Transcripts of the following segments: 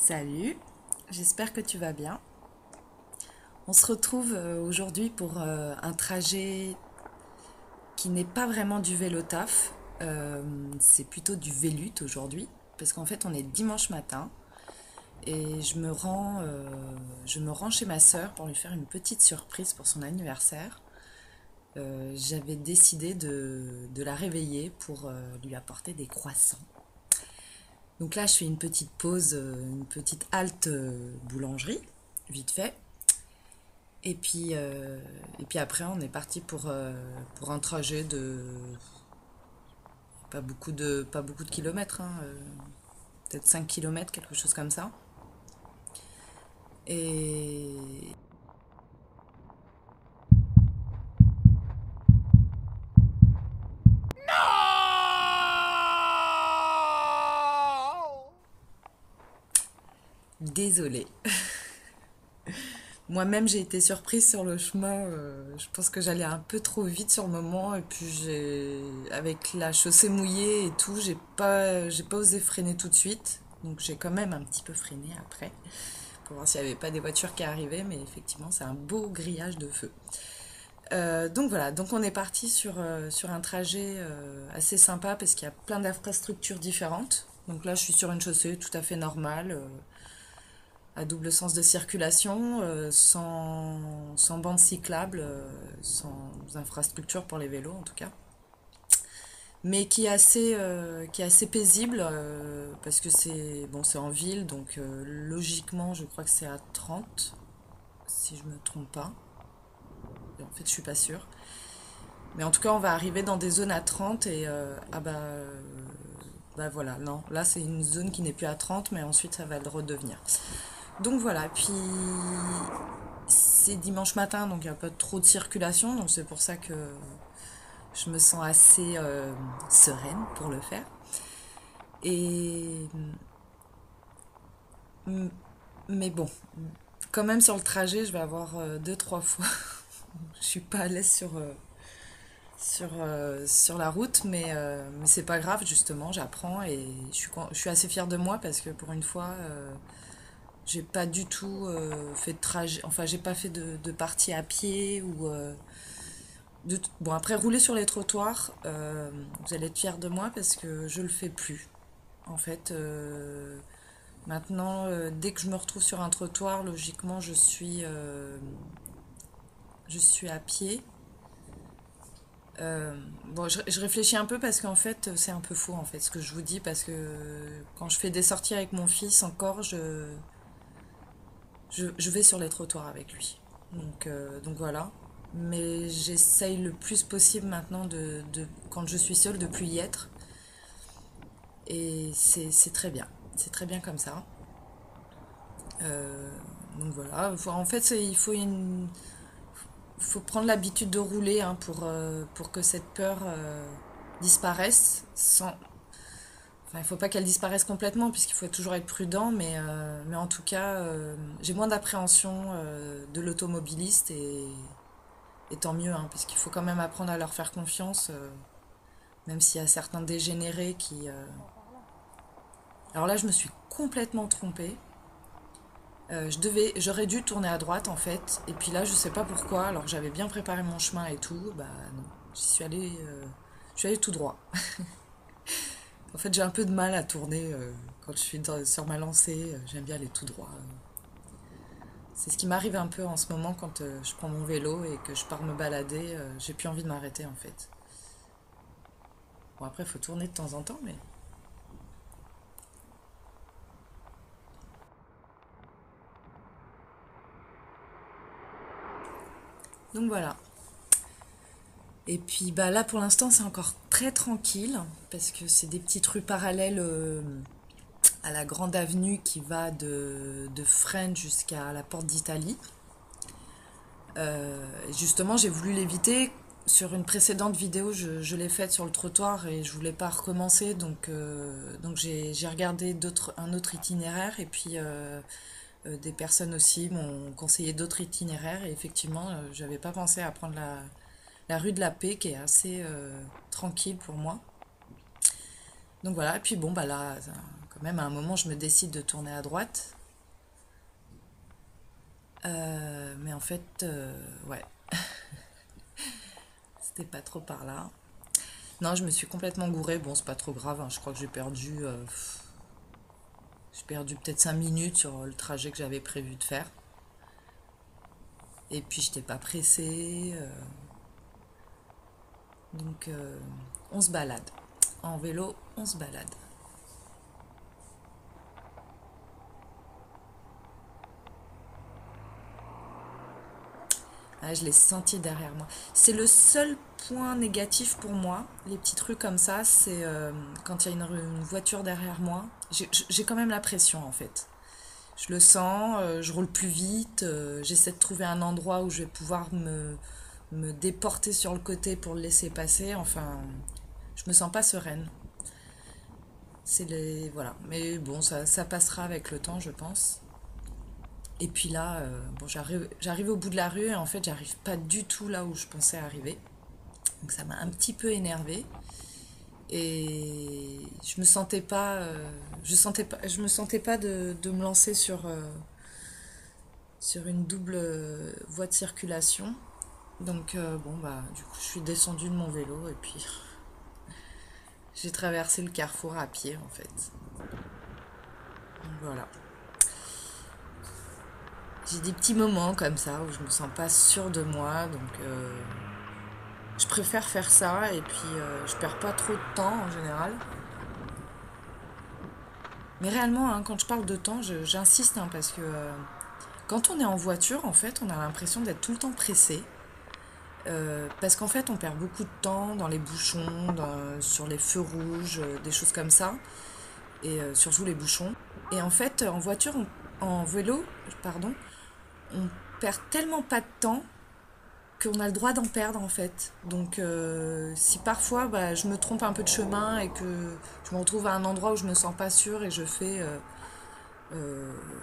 Salut, j'espère que tu vas bien. On se retrouve aujourd'hui pour un trajet qui n'est pas vraiment du vélo taf, c'est plutôt du Vélut aujourd'hui, parce qu'en fait on est dimanche matin et je me rends chez ma sœur pour lui faire une petite surprise pour son anniversaire. J'avais décidé de la réveiller pour lui apporter des croissants. Donc là je fais une petite pause, une petite halte boulangerie, vite fait. Et puis après, on est parti pour un trajet de pas beaucoup de kilomètres, hein, peut-être 5 kilomètres, quelque chose comme ça. Et désolée. Moi-même, j'ai été surprise sur le chemin. Je pense que j'allais un peu trop vite sur le moment. Et puis, avec la chaussée mouillée et tout, j'ai pas osé freiner tout de suite. Donc, j'ai quand même un petit peu freiné après pour voir s'il n'y avait pas des voitures qui arrivaient. Mais effectivement, c'est un beau grillage de feu. Donc voilà, donc on est parti sur un trajet assez sympa parce qu'il y a plein d'infrastructures différentes. Donc là, je suis sur une chaussée tout à fait normale, à double sens de circulation, sans bande cyclable, sans infrastructure pour les vélos en tout cas. Mais qui est assez paisible parce que c'est bon, c'est en ville, donc logiquement, je crois que c'est à 30 si je me trompe pas. En fait, je suis pas sûre. Mais en tout cas, on va arriver dans des zones à 30 et bah voilà, non, là c'est une zone qui n'est plus à 30 mais ensuite ça va le redevenir. Donc voilà, puis c'est dimanche matin, donc il n'y a pas trop de circulation, donc c'est pour ça que je me sens assez sereine pour le faire. Et mais bon, quand même sur le trajet, je vais avoir deux, trois fois. Je suis pas à l'aise sur la route, mais c'est pas grave, justement, j'apprends et je suis assez fière de moi parce que pour une fois, j'ai pas du tout fait de trajet, enfin, j'ai pas fait de partie à pied ou. Bon, après, rouler sur les trottoirs, vous allez être fiers de moi parce que je le fais plus. En fait, maintenant, dès que je me retrouve sur un trottoir, logiquement, je suis à pied. Bon, je réfléchis un peu parce qu'en fait, c'est un peu faux en fait ce que je vous dis parce que quand je fais des sorties avec mon fils encore, je vais sur les trottoirs avec lui. Donc voilà. Mais j'essaye le plus possible maintenant quand je suis seule, de plus y être. Et c'est très bien. C'est très bien comme ça. Euh, donc voilà. En fait, faut prendre l'habitude de rouler hein, pour que cette peur disparaisse enfin, il ne faut pas qu'elle disparaisse complètement puisqu'il faut toujours être prudent, mais en tout cas, j'ai moins d'appréhension de l'automobiliste et tant mieux, hein, parce qu'il faut quand même apprendre à leur faire confiance, même s'il y a certains dégénérés qui... Alors là, je me suis complètement trompée. J'aurais dû tourner à droite en fait, et puis là, je sais pas pourquoi, alors que j'avais bien préparé mon chemin et tout, bah non, je suis allée tout droit. En fait, j'ai un peu de mal à tourner quand je suis sur ma lancée. J'aime bien aller tout droit. C'est ce qui m'arrive un peu en ce moment quand je prends mon vélo et que je pars me balader. J'ai plus envie de m'arrêter en fait. Bon, après, il faut tourner de temps en temps, mais. Donc voilà. Et puis bah là, pour l'instant, c'est encore très tranquille parce que c'est des petites rues parallèles à la grande avenue qui va de Fresnes jusqu'à la Porte d'Italie. Justement, j'ai voulu l'éviter. Sur une précédente vidéo, je l'ai faite sur le trottoir et je voulais pas recommencer, donc j'ai regardé un autre itinéraire et puis des personnes aussi m'ont conseillé d'autres itinéraires et effectivement, j'avais pas pensé à prendre la rue de la Paix qui est assez tranquille pour moi. Donc voilà, et puis bon, bah là, quand même à un moment, je me décide de tourner à droite. Mais en fait, ouais, c'était pas trop par là. Non, je me suis complètement gourée. Bon, c'est pas trop grave, hein. Je crois que j'ai perdu peut-être 5 minutes sur le trajet que j'avais prévu de faire. Et puis, j'étais pas pressée. Donc, on se balade. En vélo, on se balade. Ah, je l'ai senti derrière moi. C'est le seul point négatif pour moi, les petits trucs comme ça, c'est quand il y a une voiture derrière moi. J'ai quand même la pression en fait. Je le sens, je roule plus vite, j'essaie de trouver un endroit où je vais pouvoir me déporter sur le côté pour le laisser passer. Enfin, je me sens pas sereine. C'est les. Voilà. Mais bon, ça passera avec le temps, je pense. Et puis là, bon, j'arrive au bout de la rue et en fait, j'arrive pas du tout là où je pensais arriver. Donc ça m'a un petit peu énervée. Et je me sentais pas de me lancer sur une double voie de circulation. Donc bon bah du coup je suis descendue de mon vélo et puis j'ai traversé le carrefour à pied en fait. Donc voilà. J'ai des petits moments comme ça où je me sens pas sûre de moi, donc je préfère faire ça et puis je perds pas trop de temps en général. Mais réellement, hein, quand je parle de temps, j'insiste hein, parce que quand on est en voiture, en fait, on a l'impression d'être tout le temps pressé. Parce qu'en fait, on perd beaucoup de temps dans les bouchons, sur les feux rouges, des choses comme ça, et surtout les bouchons. Et en fait, en vélo, pardon, on perd tellement pas de temps qu'on a le droit d'en perdre en fait. Donc si parfois bah, je me trompe un peu de chemin et que je me retrouve à un endroit où je me sens pas sûre et je fais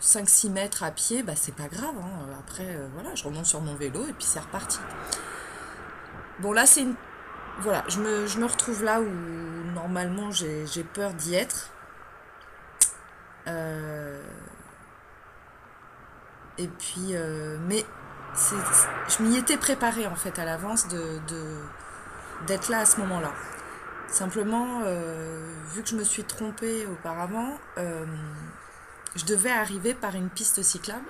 5-6 mètres à pied, bah c'est pas grave. Hein. Après, voilà, je remonte sur mon vélo et puis c'est reparti. Bon là c'est une. Voilà, je me retrouve là où normalement j'ai peur d'y être. Euh, et puis, mais c'est, je m'y étais préparée en fait à l'avance d'être là à ce moment-là. Simplement, vu que je me suis trompée auparavant, je devais arriver par une piste cyclable.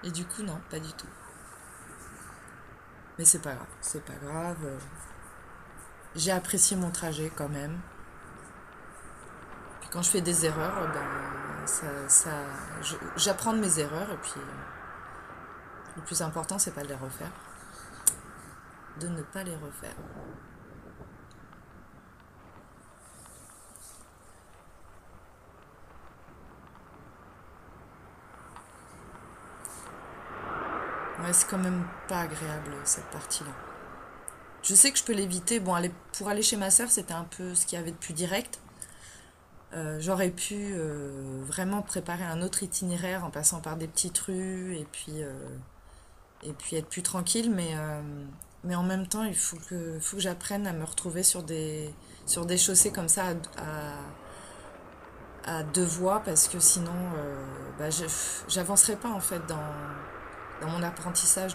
Et du coup, non, pas du tout. Mais c'est pas grave, c'est pas grave. J'ai apprécié mon trajet quand même. Puis quand je fais des erreurs, ben, j'apprends de mes erreurs et puis le plus important, c'est pas de les refaire, de ne pas les refaire. Ouais, c'est quand même pas agréable cette partie-là. Je sais que je peux l'éviter. Bon, pour aller chez ma sœur, c'était un peu ce qu'il y avait de plus direct. J'aurais pu vraiment préparer un autre itinéraire en passant par des petites rues et puis être plus tranquille, mais en même temps, faut que j'apprenne à me retrouver sur des chaussées comme ça à deux voies parce que sinon, bah, j'avancerai pas en fait dans mon apprentissage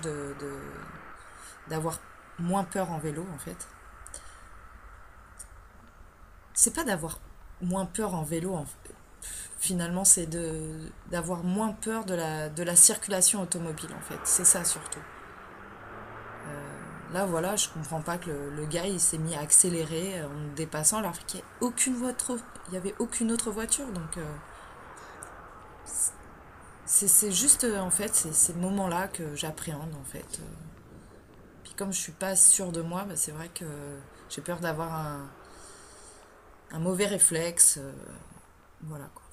d'avoir moins peur en vélo en fait. C'est pas d'avoir moins peur en vélo finalement, c'est d'avoir moins peur de la circulation automobile en fait. C'est ça surtout. Là, voilà, je comprends pas que le gars il s'est mis à accélérer en me dépassant alors qu'il n'y avait aucune voiture, il y avait aucune autre voiture. Donc, c'est juste en fait c'est ces moments-là que j'appréhende en fait. Puis comme je suis pas sûre de moi, bah, c'est vrai que j'ai peur d'avoir un mauvais réflexe. Voilà quoi.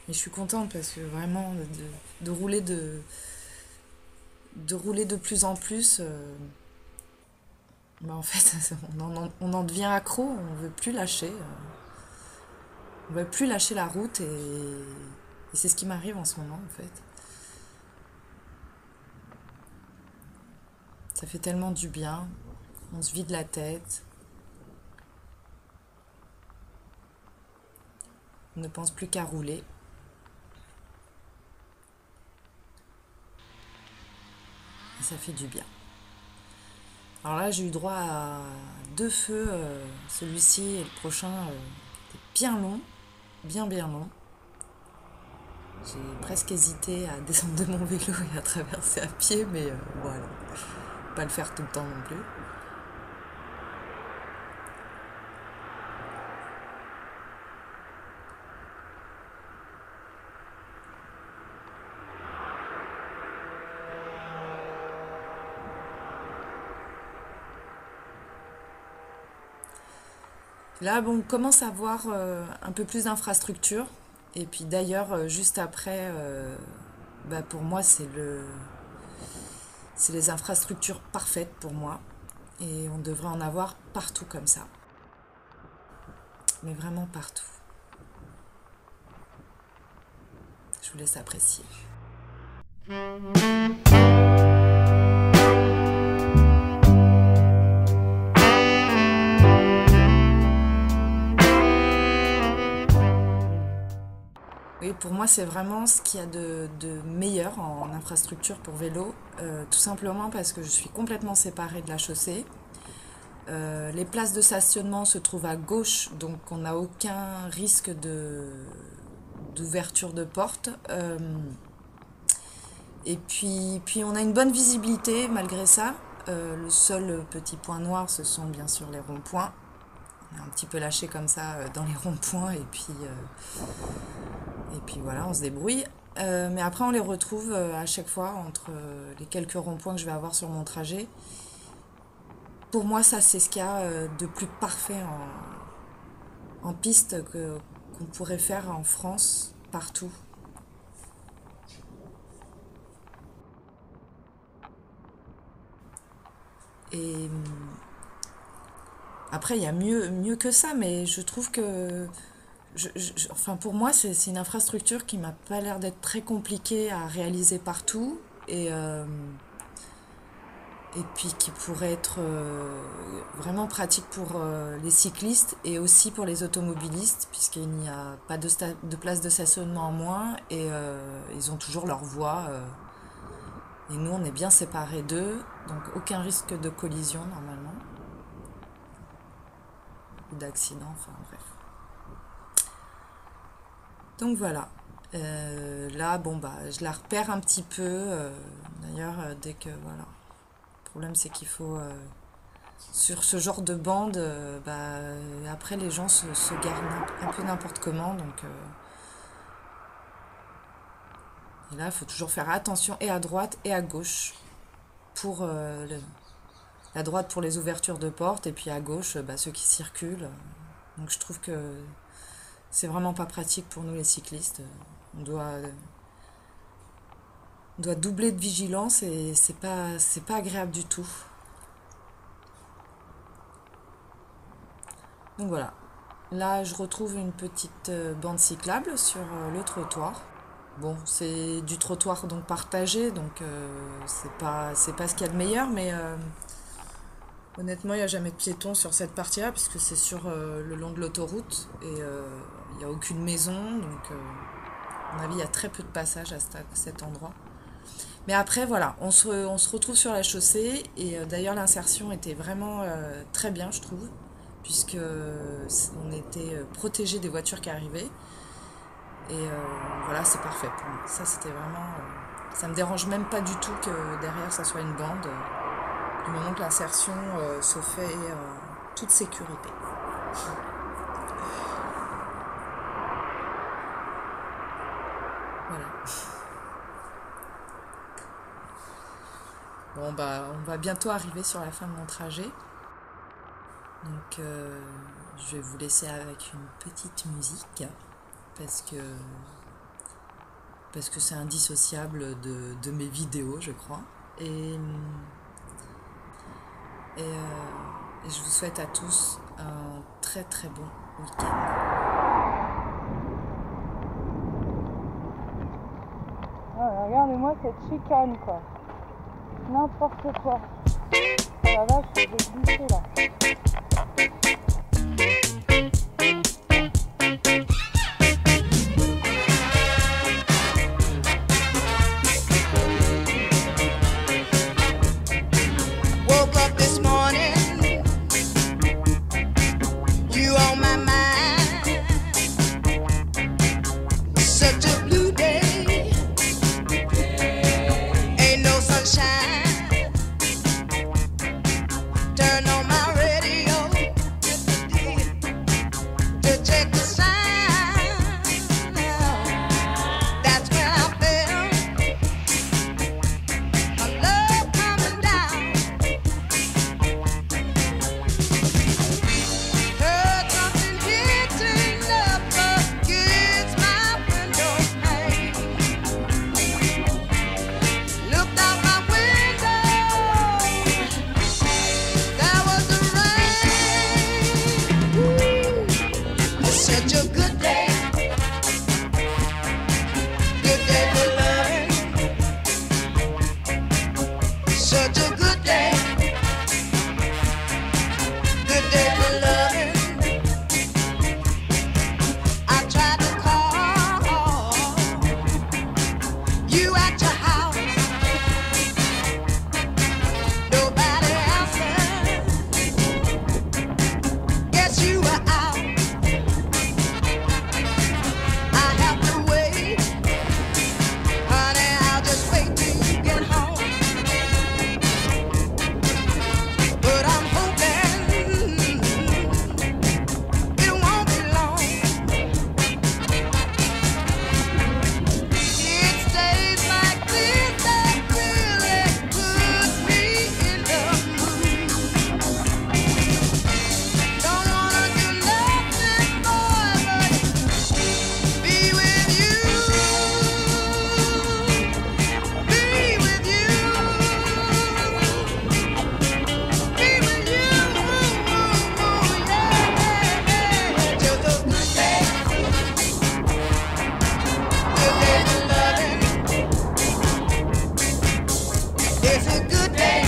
Mais je suis contente parce que vraiment de rouler de plus en plus. Bah en fait, on en devient accro, on veut plus lâcher. On veut plus lâcher la route et c'est ce qui m'arrive en ce moment en fait. Ça fait tellement du bien, on se vide la tête. On ne pense plus qu'à rouler. Et ça fait du bien. Alors là, j'ai eu droit à 2 feux, celui-ci et le prochain, qui étaient bien long, bien long. J'ai presque hésité à descendre de mon vélo et à traverser à pied, mais voilà, pas le faire tout le temps non plus. Là, bon, on commence à voir un peu plus d'infrastructures. Et puis d'ailleurs, juste après, bah, pour moi, c'est les infrastructures parfaites pour moi. Et on devrait en avoir partout comme ça. Mais vraiment partout. Je vous laisse apprécier. Oui, pour moi, c'est vraiment ce qu'il y a de meilleur en infrastructure pour vélo, tout simplement parce que je suis complètement séparée de la chaussée. Les places de stationnement se trouvent à gauche, donc on n'a aucun risque d'ouverture de porte. Et puis on a une bonne visibilité malgré ça. Le seul petit point noir, ce sont bien sûr les ronds-points. On est un petit peu lâché comme ça dans les ronds-points et puis voilà, on se débrouille. Mais après, on les retrouve à chaque fois entre les quelques ronds-points que je vais avoir sur mon trajet. Pour moi, ça, c'est ce qu'il y a de plus parfait en piste qu'on pourrait faire en France, partout. Et après, il y a mieux que ça, mais je trouve que enfin, pour moi, c'est une infrastructure qui m'a pas l'air d'être très compliquée à réaliser partout et puis qui pourrait être vraiment pratique pour les cyclistes et aussi pour les automobilistes, puisqu'il n'y a pas de place de stationnement en moins et ils ont toujours leur voie. Et nous, on est bien séparés d'eux, donc aucun risque de collision normalement, ou d'accident, enfin bref. Donc voilà. Là, bon, bah, je la repère un petit peu. D'ailleurs, dès que. Voilà. Le problème, c'est qu'il faut. Sur ce genre de bande, bah, après, les gens se garent un peu n'importe comment. Donc. Et là, il faut toujours faire attention et à droite et à gauche. Pour la droite pour les ouvertures de portes et puis à gauche, bah, ceux qui circulent. Donc je trouve que c'est vraiment pas pratique pour nous les cyclistes. On doit doubler de vigilance et c'est pas agréable du tout. Donc voilà. Là, je retrouve une petite bande cyclable sur le trottoir. Bon, c'est du trottoir donc partagé, donc c'est pas ce qu'il y a de meilleur, mais honnêtement, il n'y a jamais de piétons sur cette partie-là, puisque c'est sur le long de l'autoroute et il n'y a aucune maison, donc à mon avis, il y a très peu de passages à cet endroit. Mais après, voilà, on se retrouve sur la chaussée et d'ailleurs, l'insertion était vraiment très bien, je trouve, puisque on était protégé des voitures qui arrivaient. Et voilà, c'est parfait pour moi. Ça, c'était vraiment. Ça me dérange même pas du tout que derrière ça soit une bande, du moment que l'insertion se fait toute sécurité. Voilà. Bon, bah, on va bientôt arriver sur la fin de mon trajet. Donc, je vais vous laisser avec une petite musique parce que c'est indissociable de mes vidéos, je crois. Et je vous souhaite à tous un très très bon week-end. Ah, regardez-moi cette chicane, quoi. N'importe quoi. La vache, je vais glisser là. to check the sign. That's when I felt a love coming down. Heard something hitting up against my window pane. Looked out my window, there was the rain. Ooh, it's such a good day. Good day for loving. Such a good day. Good day for loving. I tried to call you at your house. Nobody answered. Guess you were out. I have to wait. Honey, I'll just wait till you get home. But I'm hoping it won't be long. It's days like this that really put me in the mood. Don't wanna do nothing more but be with you. Be with you. Be with you. Yeah. Just a good day. Good day for loving. It's a good day.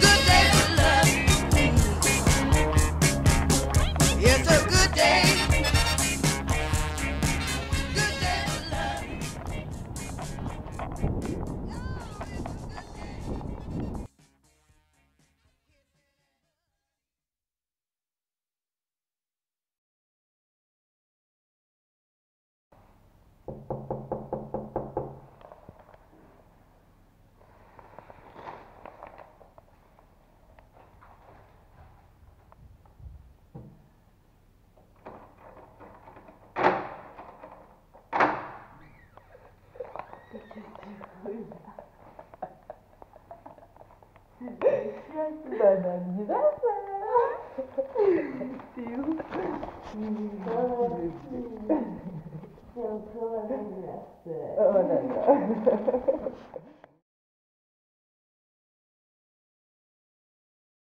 Good day for loving. It's a good day. Good day for loving. Bon anniversaire. C'est où? C'est encore un anniversaire. Oh là là.